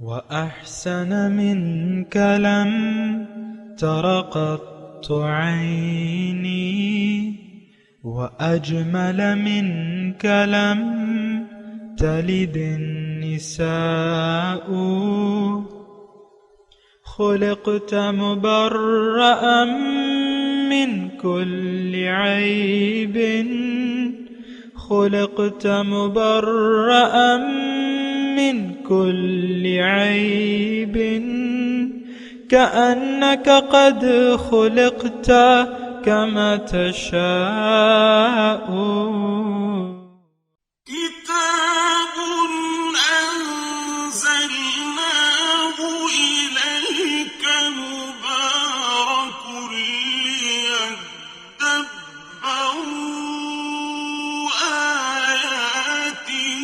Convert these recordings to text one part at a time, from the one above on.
وأحسن منك لم تر قط عيني وأجمل منك لم تلد النساء خلقت مبرأ من كل عيب خلقت مبرأ من كل عيب كأنك قد خلقت كما تشاء كتاب أنزلناه إليك مبارك ليدبروا آياته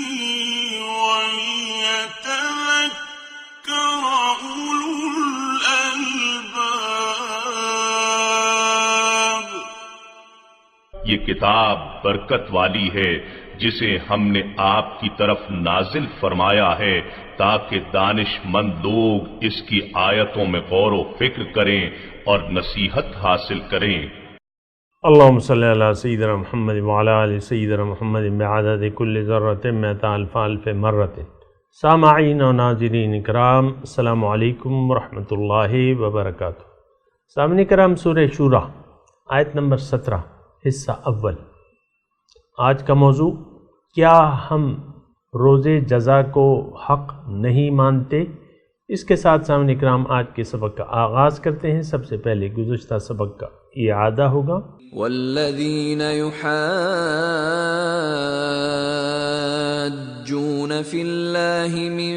وليتذكر أولو الألباب۔ یہ کتاب برکت والی ہے جسے ہم نے آپ کی طرف نازل فرمایا ہے تاکہ دانش مند لوگ اس کی آیتوں میں غور و فکر کریں اور نصیحت حاصل کریں۔ اللہم صلی علی سیدنا محمد وعلی آل سیدنا محمد بعدد کل ذرۃ مئۃ الف الف مرۃ۔ سامعین و ناظرین کرام، السلام علیکم ورحمۃ اللہ وبرکاتہ۔ سامعین کرام، سورہ شورى آیت نمبر 17 حصہ اول۔ آج کا موضوع، کیا ہم روز جزا کو حق نہیں مانتے؟ اس کے ساتھ سامعین کرام آج کے سبق کا آغاز کرتے ہیں۔ سب سے پہلے گزشتہ سبق کا اعادہ ہوگا۔ والذین یحاجون فی اللہ من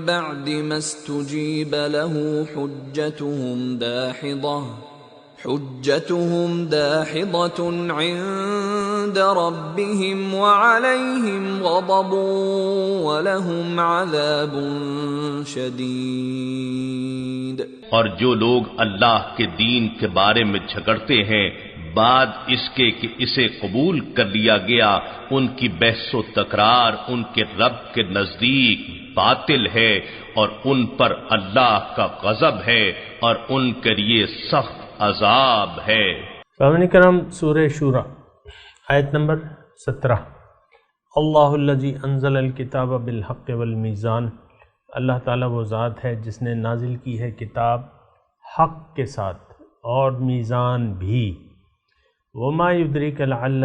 بعد ما استجیب له حجتهم داحضة عند ربهم وعليهم غضب ولهم عذاب شدید۔ اور جو لوگ اللہ کے دین کے بارے میں جھگڑتے ہیں بعد اس کے کہ اسے قبول کر لیا گیا، ان کی بحث و تکرار ان کے رب کے نزدیک باطل ہے اور ان پر اللہ کا غضب ہے اور ان کے لیے سخت عذاب ہے۔ سامعین کرام، سورہ شورى آیت نمبر 17۔ اللہ الذی انزل الکتاب بالحق والمیزان، اللہ تعالیٰ وہ ذات ہے جس نے نازل کی ہے کتاب حق کے ساتھ اور میزان بھی۔ وما یدریک لعل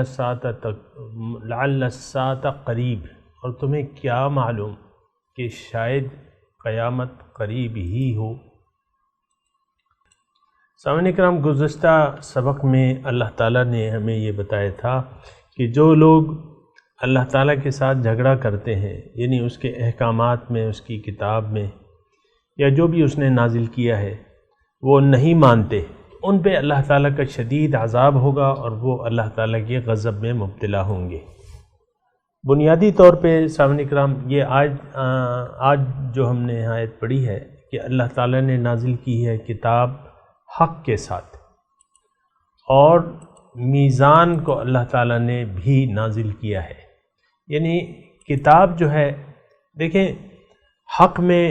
الساعة قریب، اور تمہیں کیا معلوم کہ شاید قیامت قریب ہی ہو۔ سامعین کرام، گزشتہ سبق میں اللہ تعالیٰ نے ہمیں یہ بتایا تھا کہ جو لوگ اللہ تعالیٰ کے ساتھ جھگڑا کرتے ہیں، یعنی اس کے احکامات میں، اس کی کتاب میں، یا جو بھی اس نے نازل کیا ہے وہ نہیں مانتے، ان پہ اللہ تعالیٰ کا شدید عذاب ہوگا اور وہ اللہ تعالیٰ کے غضب میں مبتلا ہوں گے۔ بنیادی طور پہ سامعین کرام، یہ آج جو ہم نے آیت پڑھی ہے کہ اللہ تعالیٰ نے نازل کی ہے کتاب حق کے ساتھ، اور میزان کو اللہ تعالیٰ نے بھی نازل کیا ہے۔ یعنی کتاب جو ہے، دیکھیں، حق میں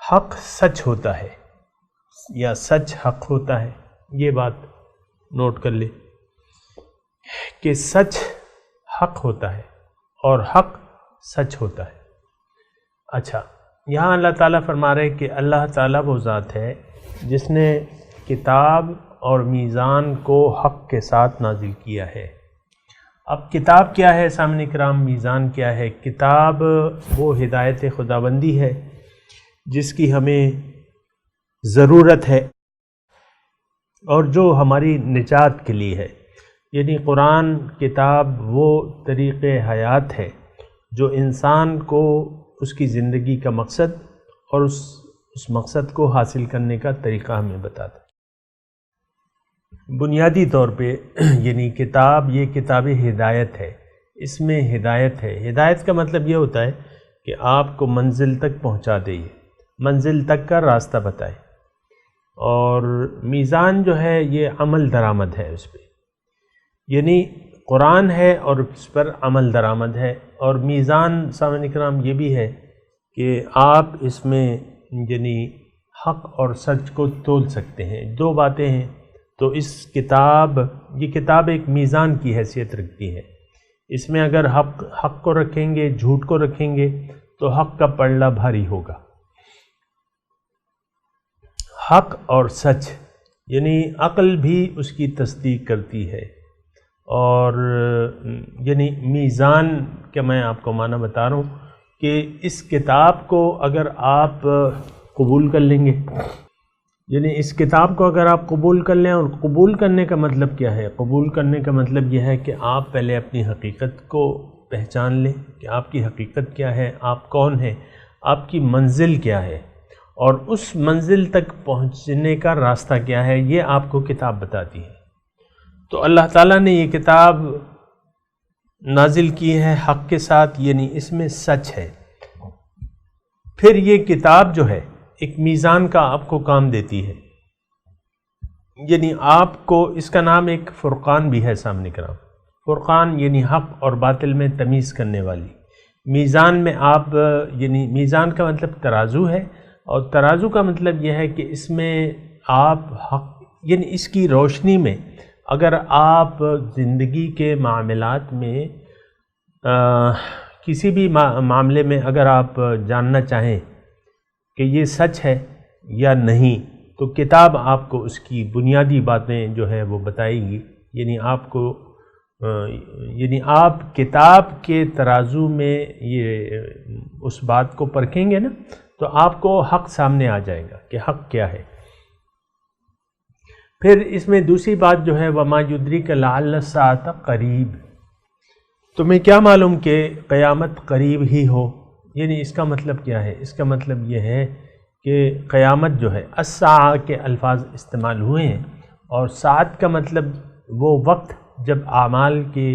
حق سچ ہوتا ہے یا سچ حق ہوتا ہے، یہ بات نوٹ کر لیں کہ سچ حق ہوتا ہے اور حق سچ ہوتا ہے۔ اچھا، یہاں اللہ تعالیٰ فرما رہے کہ اللہ تعالیٰ وہ ذات ہے جس نے کتاب اور میزان کو حق کے ساتھ نازل کیا ہے۔ اب کتاب کیا ہے سامعین کرام، میزان کیا ہے؟ کتاب وہ ہدایت خداوندی ہے جس کی ہمیں ضرورت ہے اور جو ہماری نجات کے لیے ہے۔ یعنی قرآن کتاب وہ طریق حیات ہے جو انسان کو اس کی زندگی کا مقصد اور اس مقصد کو حاصل کرنے کا طریقہ ہمیں بتاتا ہے۔ بنیادی طور پہ یعنی کتاب، یہ کتاب ہدایت ہے، اس میں ہدایت ہے۔ ہدایت کا مطلب یہ ہوتا ہے کہ آپ کو منزل تک پہنچا دے، منزل تک کا راستہ بتائے۔ اور میزان جو ہے یہ عمل درآمد ہے اس پہ، یعنی قرآن ہے اور اس پر عمل درآمد ہے۔ اور میزان سامعین کرام یہ بھی ہے کہ آپ اس میں یعنی حق اور سچ کو تول سکتے ہیں. دو باتیں ہیں. تو یہ کتاب ایک میزان کی حیثیت رکھتی ہے. اس میں اگر حق کو رکھیں گے، جھوٹ کو رکھیں گے تو حق کا پلڑا بھاری ہوگا. حق اور سچ یعنی عقل بھی اس کی تصدیق کرتی ہے. اور یعنی میزان کا میں آپ کو معنی بتا رہا ہوں کہ اس کتاب کو اگر آپ قبول کر لیں گے، یعنی اس کتاب کو اگر آپ قبول کر لیں، اور قبول کرنے کا مطلب کیا ہے؟ قبول کرنے کا مطلب یہ ہے کہ آپ پہلے اپنی حقیقت کو پہچان لیں کہ آپ کی حقیقت کیا ہے، آپ کون ہیں، آپ کی منزل کیا ہے، اور اس منزل تک پہنچنے کا راستہ کیا ہے، یہ آپ کو کتاب بتاتی ہے. تو اللہ تعالیٰ نے یہ کتاب نازل کی ہے حق کے ساتھ، یعنی اس میں سچ ہے. پھر یہ کتاب جو ہے ایک میزان کا آپ کو کام دیتی ہے، یعنی آپ کو اس کا نام ایک فرقان بھی ہے. سامنے کرام فرقان یعنی حق اور باطل میں تمیز کرنے والی. میزان میں آپ یعنی میزان کا مطلب ترازو ہے، اور ترازو کا مطلب یہ ہے کہ اس میں آپ حق یعنی اس کی روشنی میں اگر آپ زندگی کے معاملات میں کسی بھی معاملے میں اگر آپ جاننا چاہیں کہ یہ سچ ہے یا نہیں، تو کتاب آپ کو اس کی بنیادی باتیں جو ہے وہ بتائے گی. یعنی آپ کو یعنی آپ کتاب کے ترازو میں یہ اس بات کو پرکھیں گے نا، تو آپ کو حق سامنے آ جائے گا کہ حق کیا ہے. پھر اس میں دوسری بات جو ہے وما یدریک لعل الساعۃ قریب. تمہیں کیا معلوم کہ قیامت قریب ہی ہو؟ یعنی اس کا مطلب کیا ہے؟ اس کا مطلب یہ ہے کہ قیامت جو ہے الساعہ کے الفاظ استعمال ہوئے ہیں، اور ساعت کا مطلب وہ وقت جب اعمال کی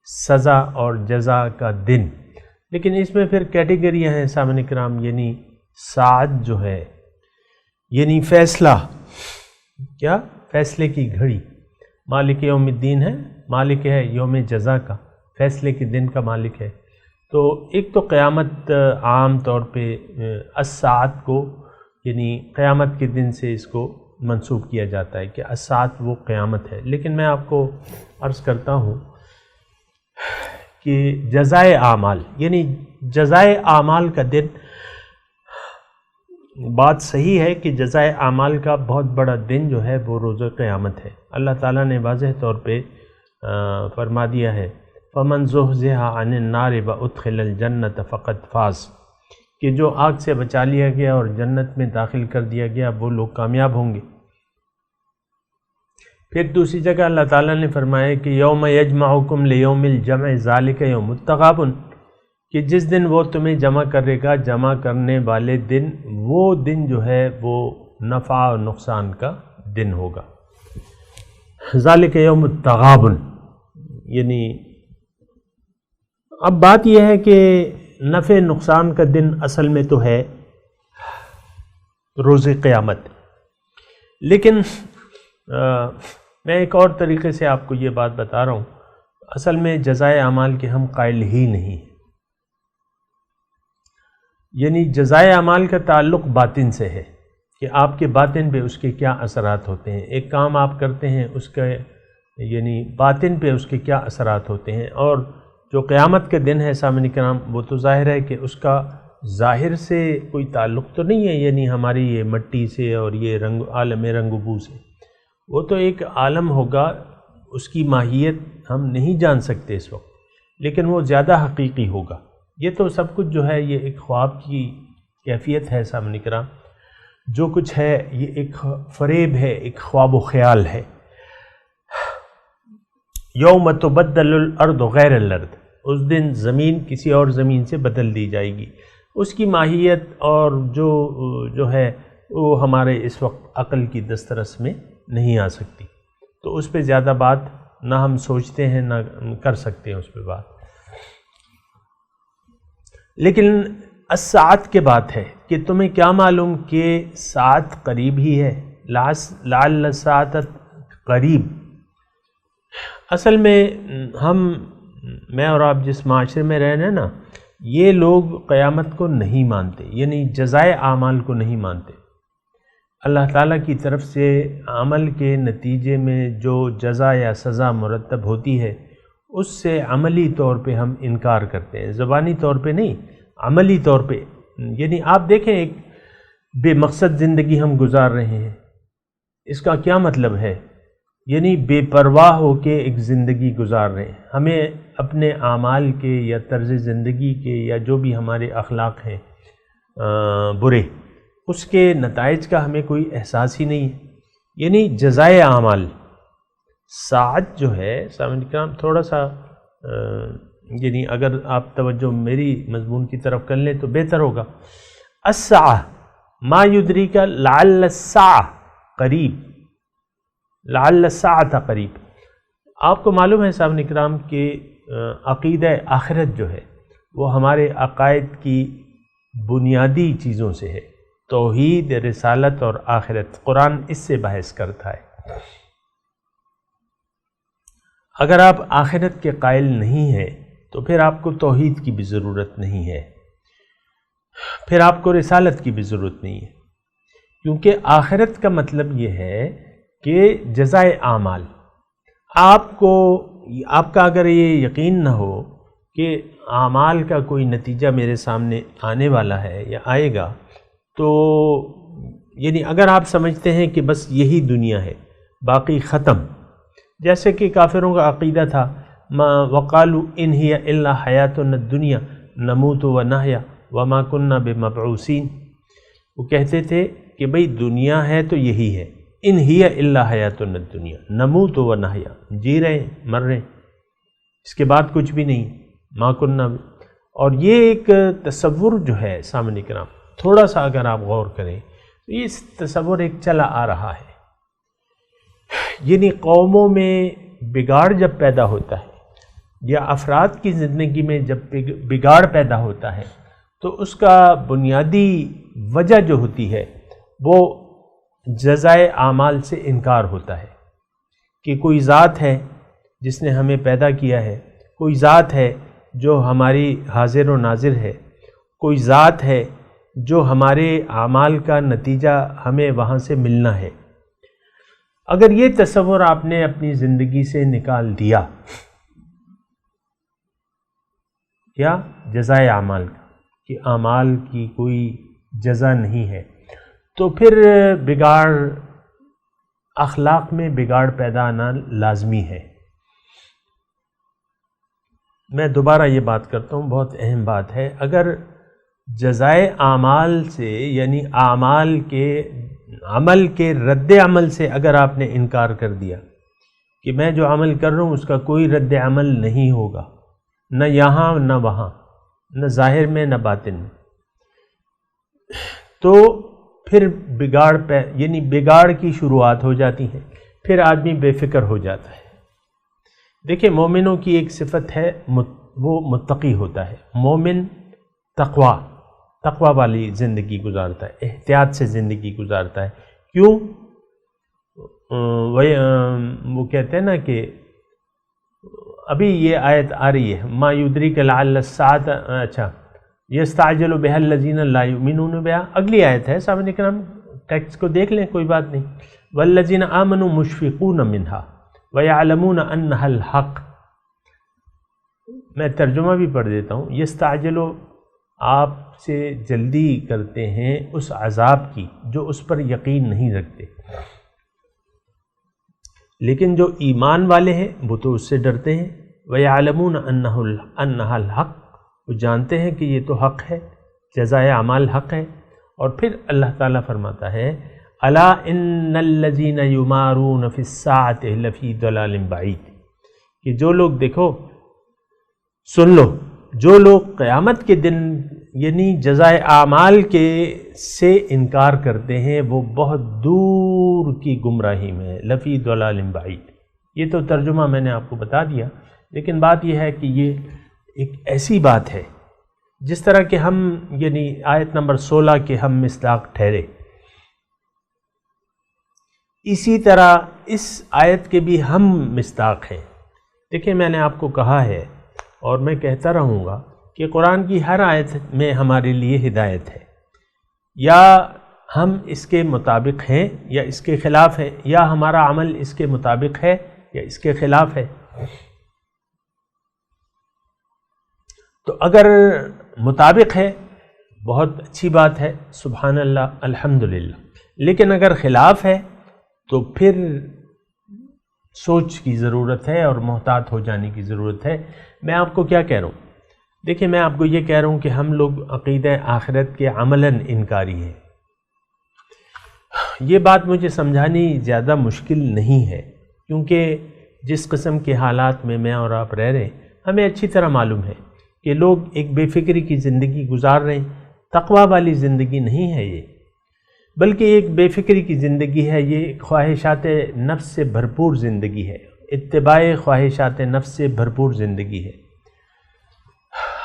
سزا اور جزا کا دن. لیکن اس میں پھر کیٹیگریاں ہیں سامعین کرام. یعنی ساعت جو ہے یعنی فیصلہ، کیا فیصلے کی گھڑی. مالک یوم الدین ہے، مالک ہے یوم جزا کا، فیصلے کے دن کا مالک ہے. تو ایک تو قیامت عام طور پہ الساعت کو یعنی قیامت کے دن سے اس کو منسوب کیا جاتا ہے کہ الساعت وہ قیامت ہے. لیکن میں آپ کو عرض کرتا ہوں کہ جزائے اعمال یعنی جزائے اعمال کا دن، بات صحیح ہے کہ جزائے اعمال کا بہت بڑا دن جو ہے وہ روز قیامت ہے. اللہ تعالیٰ نے واضح طور پہ فرما دیا ہے فَمَنْ زُحْزِحَ عَنِ النَّارِ وَأُدْخِلَ الْجَنَّةَ فَقَدْ فَازَ، کہ جو آگ سے بچا لیا گیا اور جنت میں داخل کر دیا گیا وہ لوگ کامیاب ہوں گے. پھر دوسری جگہ اللہ تعالیٰ نے فرمایا کہ یوم یجمعکم لیوم الجمع ذالک یوم التغابن، کہ جس دن وہ تمہیں جمع کرے گا، جمع کرنے والے دن، وہ دن جو ہے وہ نفع اور نقصان کا دن ہوگا. ذالک یوم التغابن. یعنی اب بات یہ ہے کہ نفع نقصان کا دن اصل میں تو ہے روز قیامت، لیکن میں ایک اور طریقے سے آپ کو یہ بات بتا رہا ہوں. اصل میں جزائے اعمال کے ہم قائل ہی نہیں، یعنی جزائے اعمال کا تعلق باطن سے ہے کہ آپ کے باطن پہ اس کے کیا اثرات ہوتے ہیں. ایک کام آپ کرتے ہیں اس کا یعنی باطن پہ اس کے کیا اثرات ہوتے ہیں. اور جو قیامت کے دن ہے سامعین کرام، وہ تو ظاہر ہے کہ اس کا ظاہر سے کوئی تعلق تو نہیں ہے، یعنی ہماری یہ مٹی سے اور یہ رنگ عالم رنگ و بو سے. وہ تو ایک عالم ہوگا، اس کی ماہیت ہم نہیں جان سکتے اس وقت، لیکن وہ زیادہ حقیقی ہوگا. یہ تو سب کچھ جو ہے یہ ایک خواب کی کیفیت ہے سامعین کرام. جو کچھ ہے یہ ایک فریب ہے، ایک خواب و خیال ہے. یوم تبدل الارض غیر الارض، اس دن زمین کسی اور زمین سے بدل دی جائے گی. اس کی ماہیت اور جو ہے وہ ہمارے اس وقت عقل کی دسترس میں نہیں آ سکتی. تو اس پہ زیادہ بات نہ ہم سوچتے ہیں نہ کر سکتے ہیں اس پہ بات. لیکن الساعت کے بات ہے کہ تمہیں کیا معلوم کہ ساعت قریب ہی ہے. لعل الساعۃ قریب. اصل میں میں اور آپ جس معاشرے میں رہ رہے ہیں نا، یہ لوگ قیامت کو نہیں مانتے، یعنی جزائے اعمال کو نہیں مانتے۔ اللہ تعالیٰ کی طرف سے عمل کے نتیجے میں جو جزا یا سزا مرتب ہوتی ہے اس سے عملی طور پہ ہم انکار کرتے ہیں، زبانی طور پہ نہیں، عملی طور پہ۔ یعنی آپ دیکھیں ایک بے مقصد زندگی ہم گزار رہے ہیں، اس کا کیا مطلب ہے؟ یعنی بے پرواہ ہو کے ایک زندگی گزار رہے ہیں۔ ہمیں اپنے اعمال کے یا طرز زندگی کے یا جو بھی ہمارے اخلاق ہیں برے، اس کے نتائج کا ہمیں کوئی احساس ہی نہیں ہے۔ یعنی جزائے اعمال ساعت جو ہے سامعین کرام تھوڑا سا یعنی اگر آپ توجہ میری مضمون کی طرف کر لیں تو بہتر ہوگا۔ الساعہ ما یدریک لعل الساعہ قریب، لعل الساعۃ قریب۔ آپ کو معلوم ہے سامعین کرام کہ عقیدہ آخرت جو ہے وہ ہمارے عقائد کی بنیادی چیزوں سے ہے، توحید، رسالت اور آخرت۔ قرآن اس سے بحث کرتا ہے۔ اگر آپ آخرت کے قائل نہیں ہیں تو پھر آپ کو توحید کی بھی ضرورت نہیں ہے، پھر آپ کو رسالت کی بھی ضرورت نہیں ہے، کیونکہ آخرت کا مطلب یہ ہے کہ جزائے اعمال۔ آپ کا اگر یہ یقین نہ ہو کہ اعمال کا کوئی نتیجہ میرے سامنے آنے والا ہے یا آئے گا، تو یعنی اگر آپ سمجھتے ہیں کہ بس یہی دنیا ہے باقی ختم، جیسے کہ کافروں کا عقیدہ تھا وقالوا ان ہی الا حیاتنا الدنیا نموت و نحیا وما کننا بمبعوثین۔ وہ کہتے تھے کہ بھئی دنیا ہے تو یہی ہے، ان ہی الا حیاتنا الدنیا نموت و نحیا، جی رہے ہیں مر رہے ہیں، اس کے بعد کچھ بھی نہیں، ما کننا۔ اور یہ ایک تصور جو ہے سامعین کرام تھوڑا سا اگر آپ غور کریں تو یہ تصور ایک چلا آ رہا ہے۔ یعنی قوموں میں بگاڑ جب پیدا ہوتا ہے یا افراد کی زندگی میں جب بگاڑ پیدا ہوتا ہے تو اس کا بنیادی وجہ جو ہوتی ہے وہ جزائے اعمال سے انکار ہوتا ہے کہ کوئی ذات ہے جس نے ہمیں پیدا کیا ہے، کوئی ذات ہے جو ہماری حاضر و ناظر ہے، کوئی ذات ہے جو ہمارے اعمال کا نتیجہ ہمیں وہاں سے ملنا ہے۔ اگر یہ تصور آپ نے اپنی زندگی سے نکال دیا کیا جزائے اعمال کا، کہ اعمال کی کوئی جزا نہیں ہے، تو پھر بگاڑ، اخلاق میں بگاڑ پیدا آنا لازمی ہے۔ میں دوبارہ یہ بات کرتا ہوں، بہت اہم بات ہے۔ اگر جزائے اعمال سے یعنی عمل کے رد عمل سے اگر آپ نے انکار کر دیا کہ میں جو عمل کر رہا ہوں اس کا کوئی رد عمل نہیں ہوگا، نہ یہاں نہ وہاں، نہ ظاہر میں نہ باطن میں، تو پھر یعنی بگاڑ کی شروعات ہو جاتی ہیں، پھر آدمی بے فکر ہو جاتا ہے۔ دیکھیں مومنوں کی ایک صفت ہے، وہ متقی ہوتا ہے۔ مومن تقوی والی زندگی گزارتا ہے، احتیاط سے زندگی گزارتا ہے۔ کیوں؟ وہ کہتے ہیں نا کہ ابھی یہ آیت آ رہی ہے ما یدریک لعل الساعۃ، اچھا یستعجل بها الذین لا یؤمنون بها، اگلی آیت ہے سامعین کرام، ٹیکسٹ کو دیکھ لیں کوئی بات نہیں۔ والذین آمنوا مشفقون منها ویعلمون انها الحق۔ میں ترجمہ بھی پڑھ دیتا ہوں۔ یستعجل آپ سے جلدی کرتے ہیں اس عذاب کی جو اس پر یقین نہیں رکھتے، لیکن جو ایمان والے ہیں وہ تو اس سے ڈرتے ہیں۔ وَيَعْلَمُونَ أَنَّهَا الْحَقُّ، وہ جانتے ہیں کہ یہ تو حق ہے، جزائے اعمال حق ہے۔ اور پھر اللہ تعالیٰ فرماتا ہے أَلَا إِنَّ الَّذِينَ يُمَارُونَ فِي السَّاعَةِ لَفِي ضَلَالٍ بَعِيدٍ، کہ جو لوگ دیکھو سن لو، جو لوگ قیامت کے دن یعنی جزائے اعمال کے سے انکار کرتے ہیں وہ بہت دور کی گمراہی میں، لفی ضلال بعید۔ یہ تو ترجمہ میں نے آپ کو بتا دیا، لیکن بات یہ ہے کہ یہ ایک ایسی بات ہے جس طرح کہ ہم یعنی آیت نمبر 16 کے ہم مصداق ٹھہرے، اسی طرح اس آیت کے بھی ہم مصداق ہیں۔ دیکھیں میں نے آپ کو کہا ہے اور میں کہتا رہوں گا کہ کہ قرآن کی ہر آیت میں ہمارے لیے ہدایت ہے، یا ہم اس کے مطابق ہیں یا اس کے خلاف ہیں، یا ہمارا عمل اس کے مطابق ہے یا اس کے خلاف ہے۔ تو اگر مطابق ہے بہت اچھی بات ہے، سبحان اللہ، الحمدللہ، لیکن اگر خلاف ہے تو پھر سوچ کی ضرورت ہے اور محتاط ہو جانے کی ضرورت ہے۔ میں آپ کو کیا کہہ رہا ہوں؟ دیکھیں، میں آپ کو یہ کہہ رہا ہوں کہ ہم لوگ عقیدہ آخرت کے عملاً انکاری ہیں۔ یہ بات مجھے سمجھانی زیادہ مشکل نہیں ہے، کیونکہ جس قسم کے حالات میں میں اور آپ رہ رہے ہیں ہمیں اچھی طرح معلوم ہے کہ لوگ ایک بے فکری کی زندگی گزار رہے ہیں۔ تقویٰ والی زندگی نہیں ہے یہ، بلکہ ایک بے فکری کی زندگی ہے، یہ خواہشات نفس سے بھرپور زندگی ہے، اتباع خواہشات نفس سے بھرپور زندگی ہے۔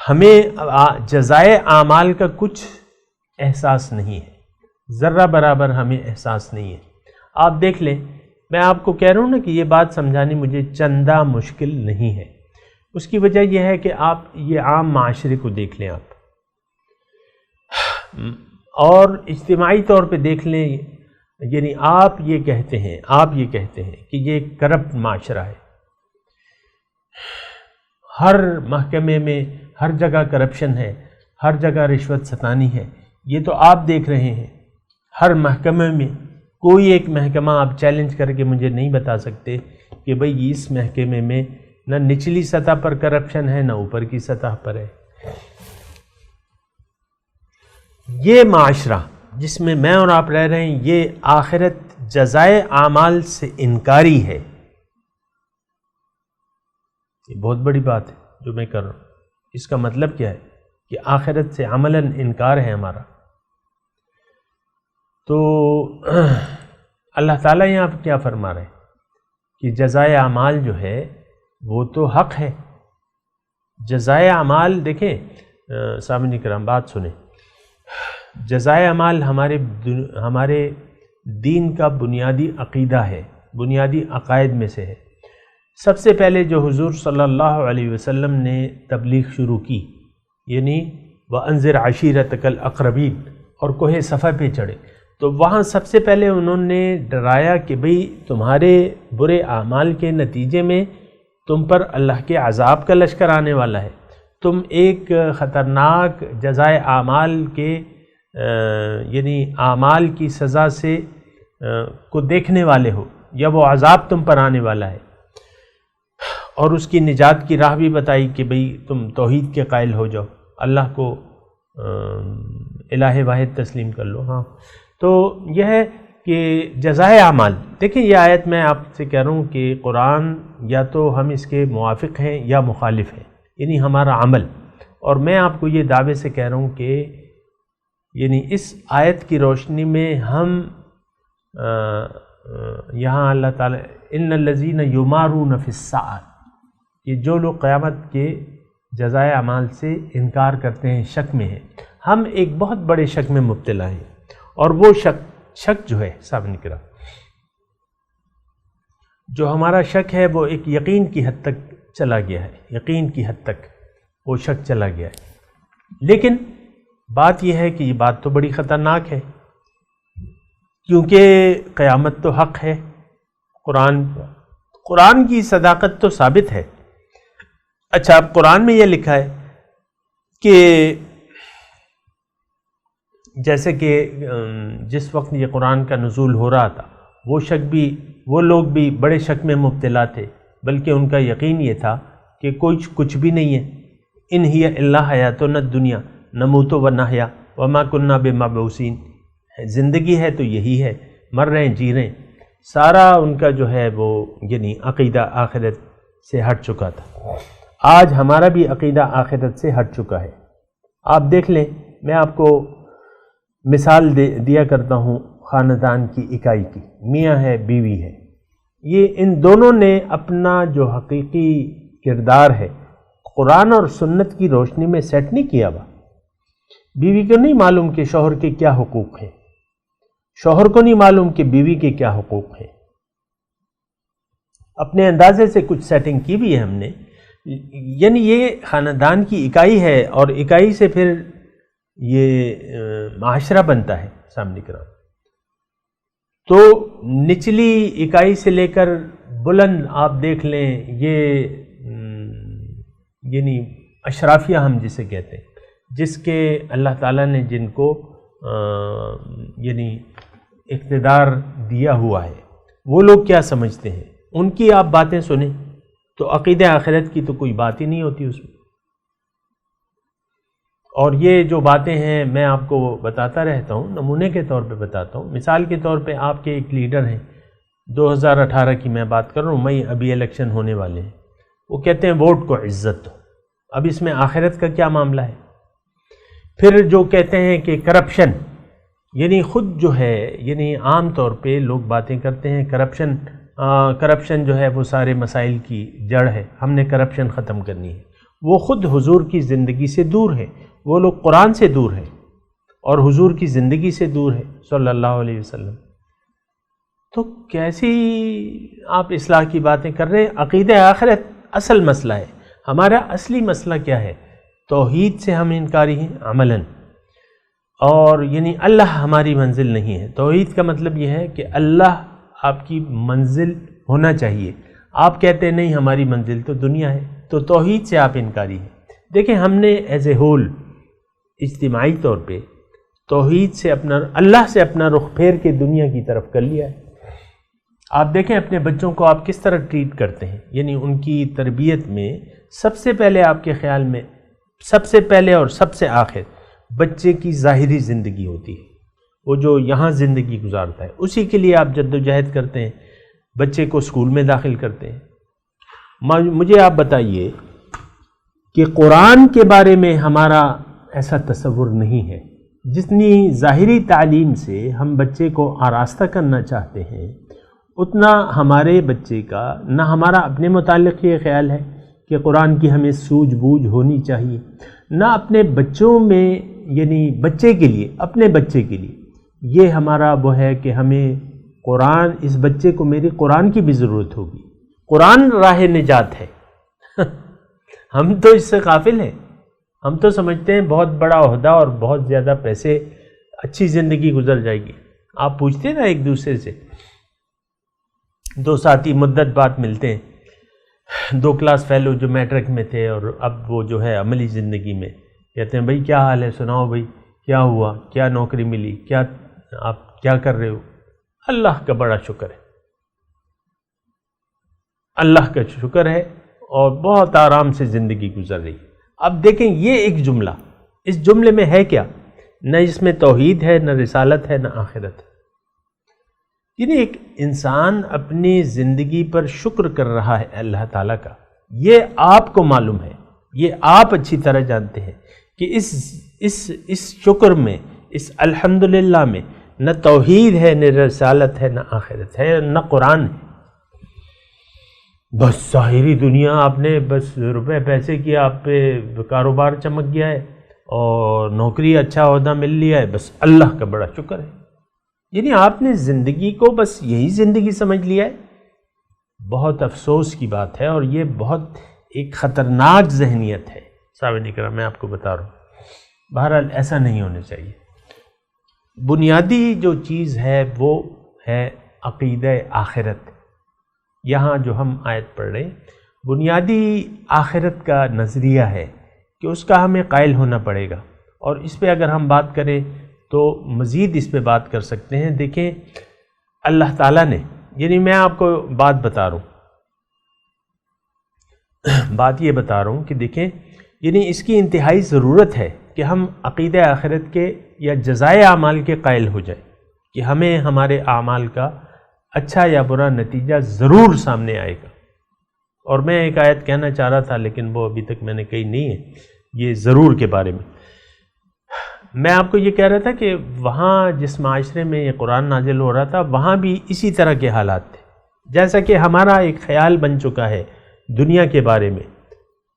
ہمیں جزائے اعمال کا کچھ احساس نہیں ہے، ذرہ برابر ہمیں احساس نہیں ہے۔ آپ دیکھ لیں، میں آپ کو کہہ رہا ہوں نا کہ یہ بات سمجھانی مجھے چندہ مشکل نہیں ہے۔ اس کی وجہ یہ ہے کہ آپ یہ عام معاشرے کو دیکھ لیں، آپ اور اجتماعی طور پہ دیکھ لیں، یعنی آپ یہ کہتے ہیں کہ یہ ایک کرپٹ معاشرہ ہے، ہر محکمے میں ہر جگہ کرپشن ہے، ہر جگہ رشوت ستانی ہے۔ یہ تو آپ دیکھ رہے ہیں، ہر محکمے میں کوئی ایک محکمہ آپ چیلنج کر کے مجھے نہیں بتا سکتے کہ بھئی اس محکمے میں نہ نچلی سطح پر کرپشن ہے نہ اوپر کی سطح پر ہے۔ یہ معاشرہ جس میں میں اور آپ رہ رہے ہیں، یہ آخرت جزائے اعمال سے انکاری ہے۔ یہ بہت بڑی بات ہے جو میں کر رہا ہوں۔ اس کا مطلب کیا ہے کہ آخرت سے عملاً انکار ہے ہمارا۔ تو اللہ تعالیٰ یہاں پہ کیا فرما رہے ہیں کہ جزائے اعمال جو ہے وہ تو حق ہے۔ جزائے اعمال دیکھیں سامعین کرام، بات سنیں، جزائے اعمال ہمارے دین کا بنیادی عقیدہ ہے، بنیادی عقائد میں سے ہے۔ سب سے پہلے جو حضور صلی اللہ علیہ وسلم نے تبلیغ شروع کی، یعنی وَأَنذِرْ عَشِيرَتَكَ الْأَقْرَبِينَ، اور کوہ صفا پہ چڑھے، تو وہاں سب سے پہلے انہوں نے ڈرایا کہ بھئی تمہارے برے اعمال کے نتیجے میں تم پر اللہ کے عذاب کا لشکر آنے والا ہے، تم ایک خطرناک جزائے اعمال کے یعنی اعمال کی سزا سے کو دیکھنے والے ہو، یا وہ عذاب تم پر آنے والا ہے۔ اور اس کی نجات کی راہ بھی بتائی کہ بھئی تم توحید کے قائل ہو جاؤ، اللہ کو الہ واحد تسلیم کر لو۔ ہاں، تو یہ ہے کہ جزائے اعمال، دیکھیں یہ آیت میں آپ سے کہہ رہا ہوں کہ قرآن یا تو ہم اس کے موافق ہیں یا مخالف ہیں، یعنی ہمارا عمل۔ اور میں آپ کو یہ دعوے سے کہہ رہا ہوں کہ یعنی اس آیت کی روشنی میں ہم یہاں اللہ تعالیٰ ان الذین یمارون فی الساعۃ، کہ جو لوگ قیامت کے جزائے اعمال سے انکار کرتے ہیں، شک میں ہیں، ہم ایک بہت بڑے شک میں مبتلا ہیں۔ اور وہ شک جو ہے سامنے کرا، جو ہمارا شک ہے وہ ایک یقین کی حد تک چلا گیا ہے، یقین کی حد تک وہ شک چلا گیا ہے۔ لیکن بات یہ ہے کہ یہ بات تو بڑی خطرناک ہے، کیونکہ قیامت تو حق ہے، قرآن کی صداقت تو ثابت ہے۔ اچھا، اب قرآن میں یہ لکھا ہے کہ جیسے کہ جس وقت یہ قرآن کا نزول ہو رہا تھا، وہ لوگ بھی بڑے شک میں مبتلا تھے، بلکہ ان کا یقین یہ تھا کہ کچھ بھی نہیں ہے، ان ہی الا حیاتنا الدنیا نموت و نحیا وما کننا بمبعوثین، زندگی ہے تو یہی ہے، مر رہے ہیں جی رہے ہیں۔ سارا ان کا جو ہے وہ یعنی عقیدہ آخرت سے ہٹ چکا تھا۔ آج ہمارا بھی عقیدہ آخرت سے ہٹ چکا ہے۔ آپ دیکھ لیں، میں آپ کو مثال دیا کرتا ہوں خاندان کی اکائی کی، میاں ہے بیوی ہے، یہ ان دونوں نے اپنا جو حقیقی کردار ہے قرآن اور سنت کی روشنی میں سیٹ نہیں کیا ہوا۔ بیوی کو نہیں معلوم کہ شوہر کے کیا حقوق ہیں، شوہر کو نہیں معلوم کہ بیوی کے کیا حقوق ہیں۔ اپنے اندازے سے کچھ سیٹنگ کی بھی ہے ہم نے، یعنی یہ خاندان کی اکائی ہے، اور اکائی سے پھر یہ معاشرہ بنتا ہے سامنے کرام۔ تو نچلی اکائی سے لے کر بلند آپ دیکھ لیں، یہ یعنی اشرافیہ ہم جسے کہتے ہیں، جس کے اللہ تعالیٰ نے جن کو یعنی اقتدار دیا ہوا ہے، وہ لوگ کیا سمجھتے ہیں، ان کی آپ باتیں سنیں تو عقیدہ آخرت کی تو کوئی بات ہی نہیں ہوتی اس میں۔ اور یہ جو باتیں ہیں میں آپ کو بتاتا رہتا ہوں، نمونے کے طور پہ بتاتا ہوں۔ مثال کے طور پہ آپ کے ایک لیڈر ہیں، 2018 کی میں بات کر رہا ہوں، مئی ابھی الیکشن ہونے والے ہیں، وہ کہتے ہیں ووٹ کو عزت دو۔ اب اس میں آخرت کا کیا معاملہ ہے؟ پھر جو کہتے ہیں کہ کرپشن، یعنی خود جو ہے، یعنی عام طور پہ لوگ باتیں کرتے ہیں کرپشن جو ہے وہ سارے مسائل کی جڑ ہے، ہم نے کرپشن ختم کرنی ہے۔ وہ خود حضور کی زندگی سے دور ہے، وہ لوگ قرآن سے دور ہیں اور حضور کی زندگی سے دور ہے صلی اللہ علیہ وسلم۔ تو کیسی آپ اصلاح کی باتیں کر رہے ہیں؟ عقیدہ آخرت اصل مسئلہ ہے۔ ہمارا اصلی مسئلہ کیا ہے؟ توحید سے ہم انکاری ہیں عملاً، اور یعنی اللہ ہماری منزل نہیں ہے۔ توحید کا مطلب یہ ہے کہ اللہ آپ کی منزل ہونا چاہیے۔ آپ کہتے ہیں نہیں ہماری منزل تو دنیا ہے، تو توحید سے آپ انکاری ہیں۔ دیکھیں ہم نے ایز اے ہول اجتماعی طور پہ توحید سے اللہ سے اپنا رخ پھیر کے دنیا کی طرف کر لیا ہے۔ آپ دیکھیں اپنے بچوں کو آپ کس طرح ٹریٹ کرتے ہیں، یعنی ان کی تربیت میں سب سے پہلے آپ کے خیال میں سب سے پہلے اور سب سے آخر بچے کی ظاہری زندگی ہوتی ہے، وہ جو یہاں زندگی گزارتا ہے، اسی کے لیے آپ جد و جہد کرتے ہیں، بچے کو اسکول میں داخل کرتے ہیں۔ مجھے آپ بتائیے کہ قرآن کے بارے میں ہمارا ایسا تصور نہیں ہے، جتنی ظاہری تعلیم سے ہم بچے کو آراستہ کرنا چاہتے ہیں، اتنا ہمارے بچے کا نہ ہمارا اپنے متعلق یہ خیال ہے کہ قرآن کی ہمیں سوجھ بوجھ ہونی چاہیے، نہ اپنے بچوں میں، یعنی بچے کے لیے، اپنے بچے کے لیے یہ ہمارا وہ ہے کہ ہمیں قرآن، اس بچے کو میری قرآن کی بھی ضرورت ہوگی۔ قرآن راہ نجات ہے۔ ہم تو اس سے غافل ہیں، ہم تو سمجھتے ہیں بہت بڑا عہدہ اور بہت زیادہ پیسے، اچھی زندگی گزر جائے گی۔ آپ پوچھتے ہیں نا ایک دوسرے سے، دو ساتھی مدت بعد ملتے ہیں، 2 کلاس فیلو جو میٹرک میں تھے اور اب وہ جو ہے عملی زندگی میں، کہتے ہیں بھائی کیا حال ہے، سناؤ بھائی کیا ہوا، کیا نوکری ملی، کیا آپ کیا کر رہے ہو؟ اللہ کا بڑا شکر ہے، اللہ کا شکر ہے، اور بہت آرام سے زندگی گزر رہی ہے۔ اب دیکھیں یہ ایک جملہ، اس جملے میں ہے کیا؟ نہ اس میں توحید ہے، نہ رسالت ہے، نہ آخرت ہے۔ یعنی ایک انسان اپنی زندگی پر شکر کر رہا ہے اللہ تعالیٰ کا، یہ آپ کو معلوم ہے، یہ آپ اچھی طرح جانتے ہیں کہ اس شکر میں، اس الحمدللہ میں نہ توحید ہے، نہ رسالت ہے، نہ آخرت ہے، نہ قرآن ہے۔ بس ظاہری دنیا آپ نے بس روپے پیسے کیا، آپ پہ کاروبار چمک گیا ہے اور نوکری اچھا عہدہ مل لیا ہے، بس اللہ کا بڑا شکر ہے۔ یعنی آپ نے زندگی کو بس یہی زندگی سمجھ لیا ہے۔ بہت افسوس کی بات ہے، اور یہ بہت ایک خطرناک ذہنیت ہے۔ سامعین کرام میں آپ کو بتا رہا ہوں، بہرحال ایسا نہیں ہونا چاہیے۔ بنیادی جو چیز ہے وہ ہے عقیدہ آخرت۔ یہاں جو ہم آیت پڑھ رہے ہیں، بنیادی آخرت کا نظریہ ہے کہ اس کا ہمیں قائل ہونا پڑے گا، اور اس پہ اگر ہم بات کریں تو مزید اس پہ بات کر سکتے ہیں۔ دیکھیں اللہ تعالیٰ نے، یعنی میں آپ کو بات بتا رہا ہوں، بات یہ بتا رہا ہوں کہ دیکھیں یعنی اس کی انتہائی ضرورت ہے کہ ہم عقیدہ آخرت کے یا جزائے اعمال کے قائل ہو جائیں، کہ ہمیں ہمارے اعمال کا اچھا یا برا نتیجہ ضرور سامنے آئے گا۔ اور میں ایک آیت کہنا چاہ رہا تھا لیکن وہ ابھی تک میں نے کہی نہیں ہے، یہ ضرور کے بارے میں۔ میں آپ کو یہ کہہ رہا تھا کہ وہاں جس معاشرے میں یہ قرآن نازل ہو رہا تھا، وہاں بھی اسی طرح کے حالات تھے، جیسا کہ ہمارا ایک خیال بن چکا ہے دنیا کے بارے میں،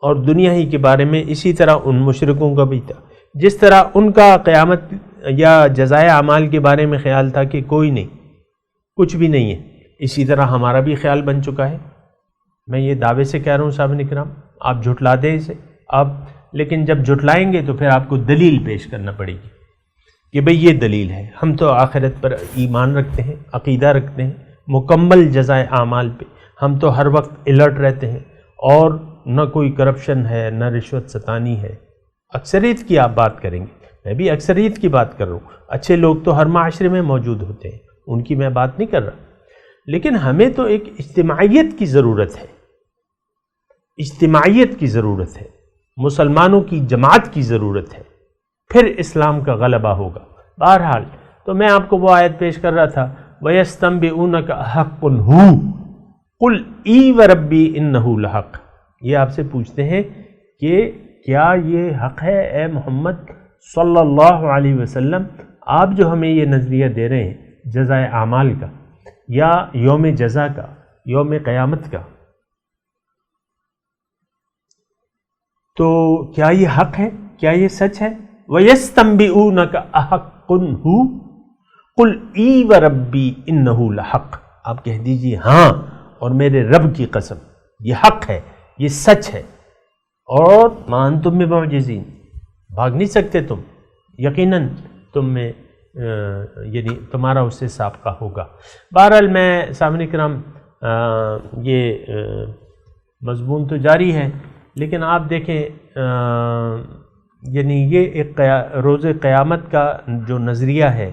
اور دنیا ہی کے بارے میں اسی طرح ان مشرکوں کا بھی تھا۔ جس طرح ان کا قیامت یا جزائے اعمال کے بارے میں خیال تھا کہ کوئی نہیں، کچھ بھی نہیں ہے، اسی طرح ہمارا بھی خیال بن چکا ہے۔ میں یہ دعوے سے کہہ رہا ہوں صاحب اکرام، آپ جھٹلا دیں اسے آپ، لیکن جب جھٹلائیں گے تو پھر آپ کو دلیل پیش کرنا پڑے گی کہ بھئی یہ دلیل ہے، ہم تو آخرت پر ایمان رکھتے ہیں، عقیدہ رکھتے ہیں، مکمل جزائے اعمال پہ ہم تو ہر وقت الرٹ رہتے ہیں، اور نہ کوئی کرپشن ہے نہ رشوت ستانی ہے۔ اکثریت کی آپ بات کریں گے، میں بھی اکثریت کی بات کر رہا ہوں، اچھے لوگ تو ہر معاشرے میں موجود ہوتے ہیں، ان کی میں بات نہیں کر رہا، لیکن ہمیں تو ایک اجتماعیت کی ضرورت ہے، اجتماعیت کی ضرورت ہے، مسلمانوں کی جماعت کی ضرورت ہے، پھر اسلام کا غلبہ ہوگا۔ بہرحال تو میں آپ کو وہ آیت پیش کر رہا تھا، وَيَسْتَنْبِئُونَكَ أَحَقٌّ هُوَ قُلْ اِی وَرَبِّی إِنَّهُ لَحَقٌّ، یہ آپ سے پوچھتے ہیں کہ کیا یہ حق ہے اے محمد صلی اللہ علیہ وسلم، آپ جو ہمیں یہ نظریہ دے رہے ہیں جزائے اعمال کا یا یوم جزا کا، یوم قیامت کا، تو کیا یہ حق ہے، کیا یہ سچ ہے؟ وَيَسْتَنْبِئُونَكَ أَحَقٌّ هُوَ قُلْ اِی وَرَبِّی إِنَّهُ لَحَقٌّ، آپ کہہ دیجئے ہاں اور میرے رب کی قسم یہ حق ہے، یہ سچ ہے، اور مَا أَنْتُم بِمُعْجِزِینَ، بھاگ نہیں سکتے تم، یقیناً تم میں یعنی تمہارا اس سے سابقہ ہوگا۔ بہرحال میں سامعین کرام یہ مضمون تو جاری ہے، لیکن آپ دیکھیں یعنی یہ ایک روز قیامت کا جو نظریہ ہے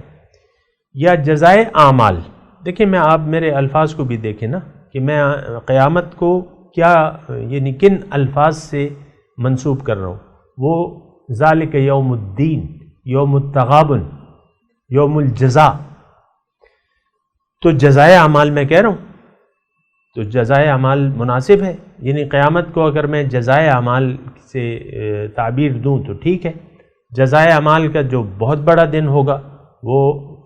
یا جزائے اعمال، دیکھیں میں آپ میرے الفاظ کو بھی دیکھیں نا کہ میں قیامت کو کیا یعنی کن الفاظ سے منسوب کر رہا ہوں، وہ ذالک یوم الدین، یوم التغابن، یوم الجزا، تو جزائے اعمال میں کہہ رہا ہوں، تو جزائے اعمال مناسب ہے، یعنی قیامت کو اگر میں جزائے اعمال سے تعبیر دوں تو ٹھیک ہے، جزائے اعمال کا جو بہت بڑا دن ہوگا وہ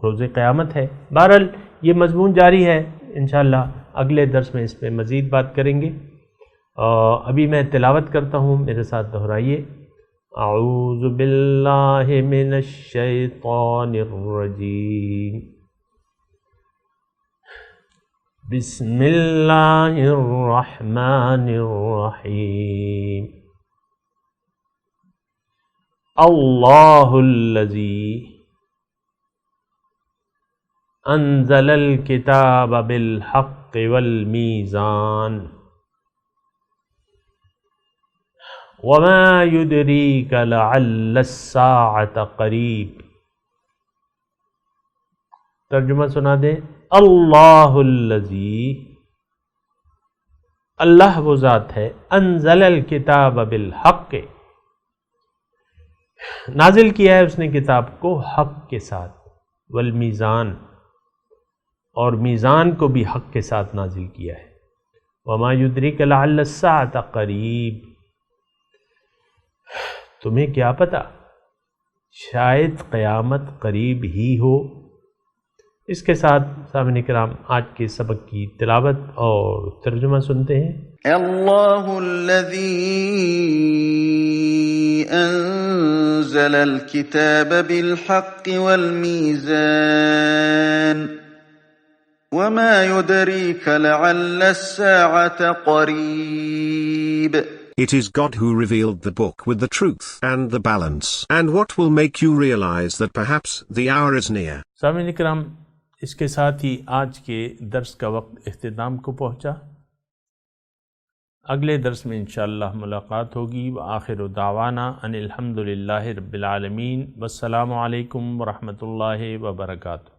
روز قیامت ہے۔ بہرحال یہ مضمون جاری ہے، انشاءاللہ اگلے درس میں اس پہ مزید بات کریں گے۔ ابھی میں تلاوت کرتا ہوں، میرے ساتھ دہرائیے، اعوذ باللہ من الشیطان الرجیم، بسم اللہ الرحمن الرحیم، اللہ الذی انزل الکتاب بالحق والمیزان وما يدريك لعل الساعة قریب۔ ترجمہ سنا دیں، اللہ الذی، اللہ وہ ذات ہے، انزل الکتاب بالحق، نازل کیا ہے اس نے کتاب کو حق کے ساتھ، والمیزان، اور میزان کو بھی حق کے ساتھ نازل کیا ہے، وما يدريك لعل الساعة قریب، تمہیں کیا پتہ شاید قیامت قریب ہی ہو۔ اس کے ساتھ سامعین کرام آج کے سبق کی تلاوت اور ترجمہ سنتے ہیں۔ اللہ الذی انزل الکتاب بالحق والمیزان وما يدریک لعل الساعة قریب۔ It is God who revealed the book with the truth and the balance, and what will make you realize that perhaps the hour is near. سامعین کرام، اس کے ساتھ ہی آج کے درس کا وقت اختتام کو پہنچا۔ اگلے درس میں انشاءاللہ ملاقات ہوگی۔ وآخر دعوانا ان الحمد للہ رب العالمین، والسلام علیکم ورحمۃ اللہ وبرکاتہ۔